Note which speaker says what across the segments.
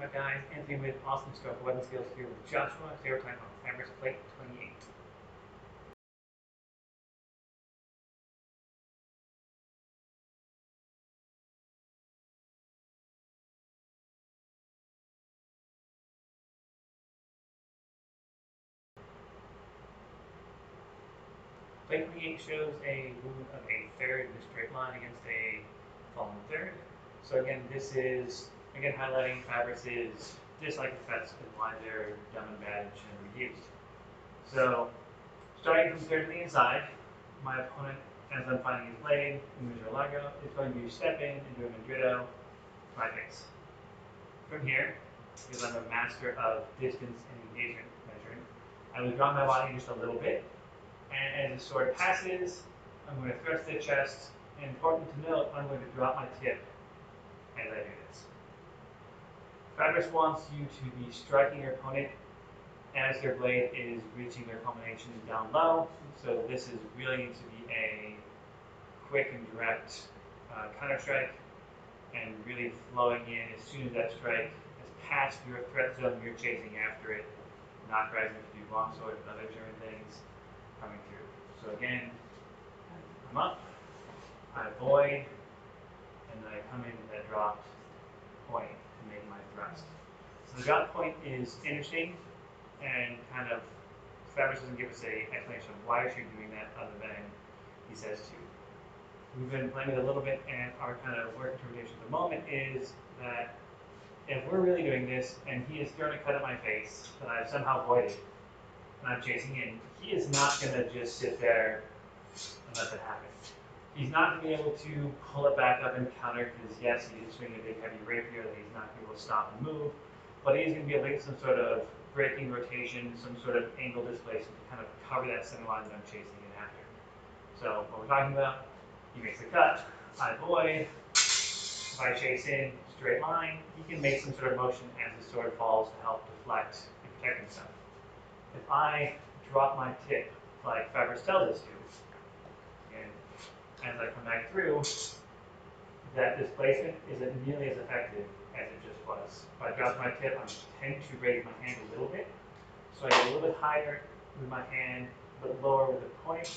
Speaker 1: Guys, Anthony with Awesome Historical Weapon Skills here with Joshua. Today we're talking about Fabris Plate 28. Plate 28 shows a movement of a third in a straight line against a fallen third. So again, this is, highlighting Fabris's dislike effects and why they're dumb and bad and shouldn't be used. So, starting from third to the inside, my opponent, as I'm finding his blade, moves your largo, is going to step in and do a mandritto to my face. From here, because I'm a master of distance and engagement measuring, I will draw my body just a little bit, and as the sword passes, I'm going to thrust the chest, and important to note, I'm going to drop my tip as I do this. Fabris wants you to be striking your opponent as their blade is reaching their culmination down low, so this is really needs to be a quick and direct counter strike, and really flowing in as soon as that strike has passed your threat zone, you're chasing after it, not rising to do longsword and other German things coming through. So again, I'm up, I avoid, and then I come in with that dropped point to make my thrust. So the drop point is interesting, and kind of, Fabris doesn't give us an explanation of why is she doing that other than he says to. We've been playing with it a little bit, and our kind of work interpretation at the moment is that if we're really doing this, and he is throwing a cut at my face that I've somehow avoided, and I'm chasing in, he is not going to just sit there and let that happen. He's not going to be able to pull it back up and counter, because yes, he is swinging a big heavy rapier that he's not going to be able to stop and move, but he is going to be able to get some sort of braking rotation, some sort of angle displacement to kind of cover that center line that I'm chasing in after. So what we're talking about, he makes the cut, I avoid. If I chase in, straight line, he can make some sort of motion as the sword falls to help deflect and protect himself. If I drop my tip, like Fabris tells us to, and as I come back through, that displacement isn't nearly as effective as it just was. If I drop my tip, I tend to raise my hand a little bit, so I get a little bit higher with my hand, but lower with the point,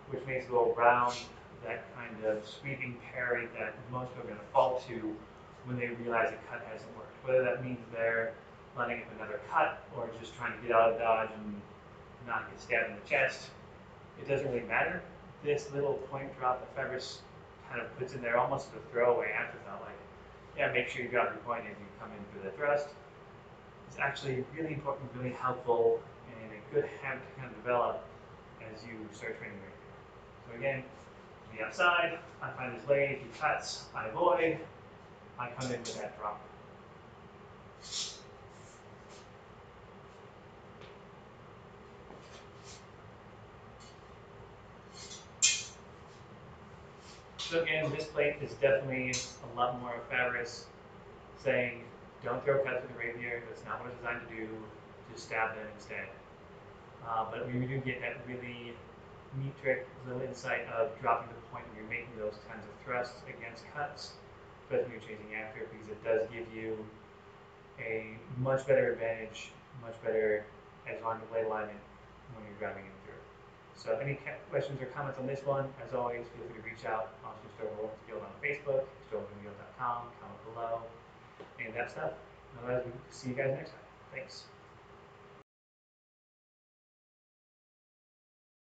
Speaker 1: which makes it go around that kind of sweeping parry that most people are going to fall to when they realize a cut hasn't worked. Whether that means they're lining up another cut or just trying to get out of dodge and not get stabbed in the chest, it doesn't really matter. This little point drop that Fabris kind of puts in there almost as a throwaway afterthought, like, yeah, make sure you drop your point as you come in through the thrust, is actually really important, really helpful, and a good habit to kind of develop as you start training right here. So again, to the outside, I find his blade, he cuts, I avoid, I come in with that drop. So again, this plate is definitely a lot more of Fabris saying, don't throw cuts with the rapier, that's not what it's designed to do, just stab them instead. But we do get that really neat trick, little insight of dropping the point when you're making those kinds of thrusts against cuts, especially when you're chasing after, because it does give you a much better advantage, much better as-on blade alignment when you're driving in through. So any questions or comments on this one, as always, feel free to reach out on Historical Weapon Skills on Facebook, historicalweaponsskills.com, comment below, and that stuff. Otherwise, we'll see you guys next time. Thanks.